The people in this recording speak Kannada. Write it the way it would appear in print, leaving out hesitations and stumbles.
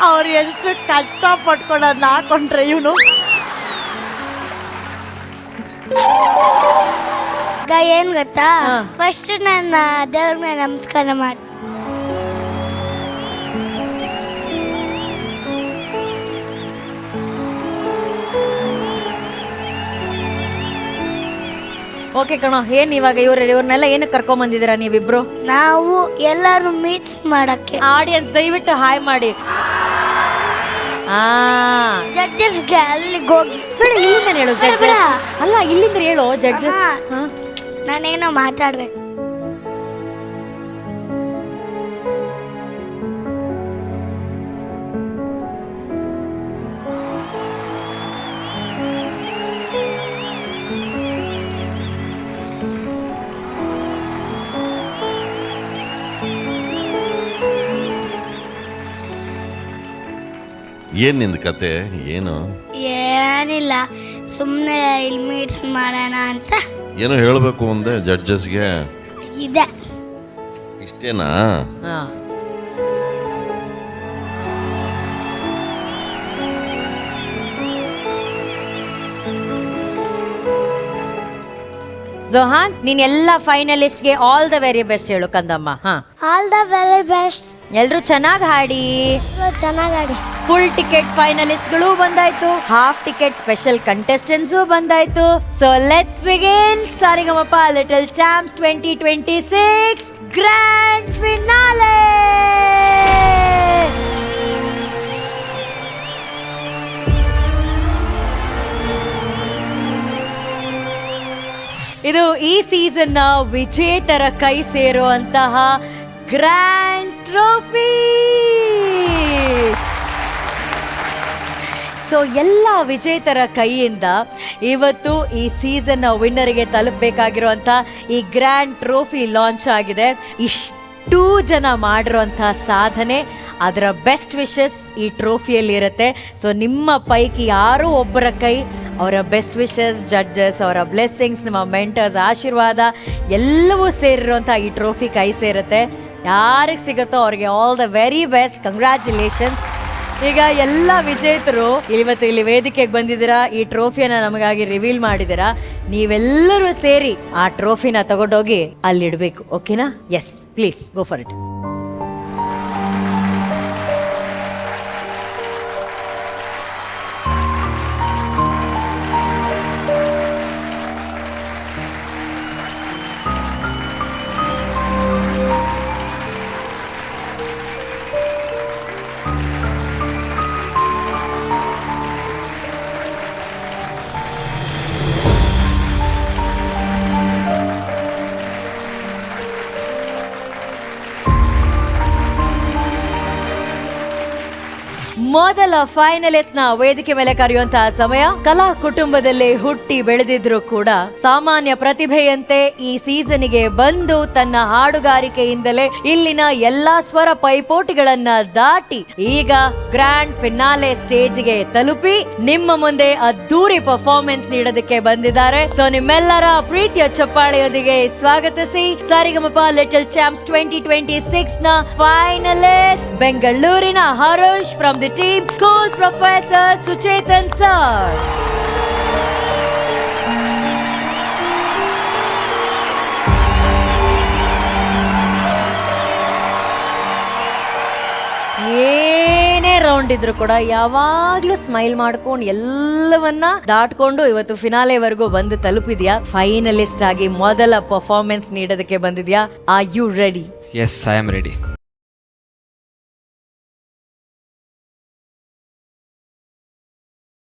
ಅವ್ರು ಎಷ್ಟು ಕಷ್ಟ ಪಟ್ಕೊಳ್ಳೋದನ್ನ ಹಾಕೊಂಡ್ರೆ ಇವನು. ಈಗ ಏನ್ ಗೊತ್ತಾ, ಫಸ್ಟ್ ನಾನು ದೇವ್ರ ಮೇಲೆ ನಮಸ್ಕಾರ ಮಾಡಿ ಓಕೆ ಕಣೋ. ಏನ್ ಇವಾಗ ಇವ್ರನ್ನೆಲ್ಲ ಏನಕ್ಕೆ ಕರ್ಕೊಂಡ್ ಬಂದಿದ್ದೀರಾ ನೀವಿಬ್ರು? ನಾವು ಎಲ್ಲರೂ ಮೀಟ್ಸ್ ಮಾಡಕ್ಕೆ. ಆಡಿಯನ್ಸ್ ದಯವಿಟ್ಟು ಹಾಯ್ ಮಾಡಿ. ಜಡ್ಜಸ್ಗೆ ಅಲ್ಲಿಗೆ ಹೋಗಿ ಬೇಡ, ಇಲ್ಲಿಂದ ಹೇಳು ಜಡ್ಜಸ್. ಅಲ್ಲ, ಇಲ್ಲಿಂದ ಹೇಳು ಜಡ್ಜಸ್. ನಾನೇನೋ ಮಾತಾಡ್ಬೇಕು. ಏನ್ ನಿಂದ ಕತೆ ಏನು? ಏನಿಲ್ಲ, ಸುಮ್ಮನೆ ಇಲ್ಲಿ ಮೀಟ್ಸ್ ಮಾಡೋಣ ಅಂತ. ಏನೋ ಹೇಳಬೇಕು ಅಂದೆ ಜಡ್ಜಸ್ಗೆ. ಇದೆ ಇಷ್ಟೇನಾ? ಜೋಹಾನ್, ನೀನ್ ಎಲ್ಲ ಫೈನಲಿಸ್ಟ್ಗೆ ಆಲ್ ದ ವೆರಿ ಬೆಸ್ಟ್ ಹೇಳು ಕಂದಮ್ಮ. All the very best. ಎಲ್ರು ಚೆನ್ನಾಗಿ ಹಾಡಿ. ಚೆನ್ನಾಗಿ ಆಡಿ. ಫುಲ್ ಟಿಕೆಟ್ ಫೈನಲಿಸ್ಟ್ಗಳು ಬಂದಾಯ್ತು, ಹಾಫ್ ಟಿಕೆಟ್ ಸ್ಪೆಷಲ್ ಕಂಟೆಸ್ಟೆಂಟ್ಸ್ ಬಂದಾಯ್ತು. So let's begin Saregamapa little champs 2026 grand finale. ಇದು ಈ ಸೀಸನ್ ನ ವಿಜೇತರ ಕೈ ಸೇರುವಂತಹ ಗ್ರ್ಯಾಂಡ್ ಟ್ರೋಫಿ. ಸೊ ಎಲ್ಲ ವಿಜೇತರ ಕೈಯಿಂದ ಇವತ್ತು ಈ ಸೀಸನ್ ವಿನ್ನರ್ಗೆ ತಲುಪಬೇಕಾಗಿರುವಂಥ ಈ ಗ್ರ್ಯಾಂಡ್ ಟ್ರೋಫಿ ಲಾಂಚ್ ಆಗಿದೆ. ಇಷ್ಟು ಜನ ಮಾಡಿರುವಂಥ ಸಾಧನೆ, ಅದರ ಬೆಸ್ಟ್ ವಿಶಸ್ ಈ ಟ್ರೋಫಿಯಲ್ಲಿ ಇರುತ್ತೆ. ಸೊ ನಿಮ್ಮ ಪೈಕಿ ಯಾರೋ ಒಬ್ಬರ ಕೈ, ಅವರ ಬೆಸ್ಟ್ ವಿಶಸ್, ಜಡ್ಜಸ್, ಅವರ ಬ್ಲೆಸ್ಸಿಂಗ್ಸ್, ನಿಮ್ಮ ಮೆಂಟರ್ಸ್ ಆಶೀರ್ವಾದ ಎಲ್ಲವೂ ಸೇರಿರುವಂಥ ಈ ಟ್ರೋಫಿ ಕೈ ಸೇರುತ್ತೆ. ಯಾರಿಗೆ ಸಿಗುತ್ತೋ ಅವ್ರಿಗೆ all the very best, congratulations. ಈಗ ಎಲ್ಲ ವಿಜೇತರು ಇವತ್ತು ಇಲ್ಲಿ ವೇದಿಕೆಗೆ ಬಂದಿದ್ದೀರಾ, ಈ ಟ್ರೋಫಿಯನ್ನ ನಮಗಾಗಿ ರಿವೀಲ್ ಮಾಡಿದ್ದೀರಾ. ನೀವೆಲ್ಲರೂ ಸೇರಿ ಆ ಟ್ರೋಫಿನ ತಗೊಂಡೋಗಿ ಅಲ್ಲಿಡಬೇಕು. ಓಕೆನಾ? Yes, please go for it. ಮೊದಲ ಫೈನಲಿಸ್ಟ್ ನ ವೇದಿಕೆ ಮೇಲೆ ಕರೆಯುವಂತಹ ಸಮಯ. ಕಲಾ ಕುಟುಂಬದಲ್ಲಿ ಹುಟ್ಟಿ ಬೆಳೆದಿದ್ರು ಕೂಡ ಸಾಮಾನ್ಯ ಪ್ರತಿಭೆಯಂತೆ ಈ ಸೀಸನ್ಗೆ ಬಂದು ತನ್ನ ಹಾಡುಗಾರಿಕೆಯಿಂದಲೇ ಇಲ್ಲಿನ ಎಲ್ಲಾ ಸ್ವರ ಪೈಪೋಟಿಗಳನ್ನ ದಾಟಿ ಈಗ ಗ್ರ್ಯಾಂಡ್ ಫಿನಾಲೆ ಸ್ಟೇಜ್ಗೆ ತಲುಪಿ ನಿಮ್ಮ ಮುಂದೆ ಅದ್ದೂರಿ ಪರ್ಫಾರ್ಮೆನ್ಸ್ ನೀಡೋದಕ್ಕೆ ಬಂದಿದ್ದಾರೆ. ಸೊ ನಿಮ್ಮೆಲ್ಲರ ಪ್ರೀತಿಯ ಚಪ್ಪಾಳೆಯೊಂದಿಗೆ ಸ್ವಾಗತಿಸಿ ಸಾರಿಗಮಪ ಲಿಟಲ್ ಚಾಂಪ್ಸ್ 2026 ನ ಫೈನಲಿಸ್ಟ್ ಬೆಂಗಳೂರಿನ Harish from the team, School Professor Suchetan sir. ಏನೇ ರೌಂಡ್ ಇದ್ರು ಕೂಡ ಯಾವಾಗ್ಲೂ ಸ್ಮೈಲ್ ಮಾಡ್ಕೊಂಡು ಎಲ್ಲವನ್ನ ದಾಟ್ಕೊಂಡು ಇವತ್ತು ಫಿನಾಲೆವರೆಗೂ ಬಂದು ತಲುಪಿದ್ಯಾ. ಫೈನಲಿಸ್ಟ್ ಆಗಿ ಮೊದಲ ಪರ್ಫಾರ್ಮೆನ್ಸ್ ನೀಡೋದಕ್ಕೆ ಬಂದಿದ್ಯಾ. Are you ready? Yes, I am ready.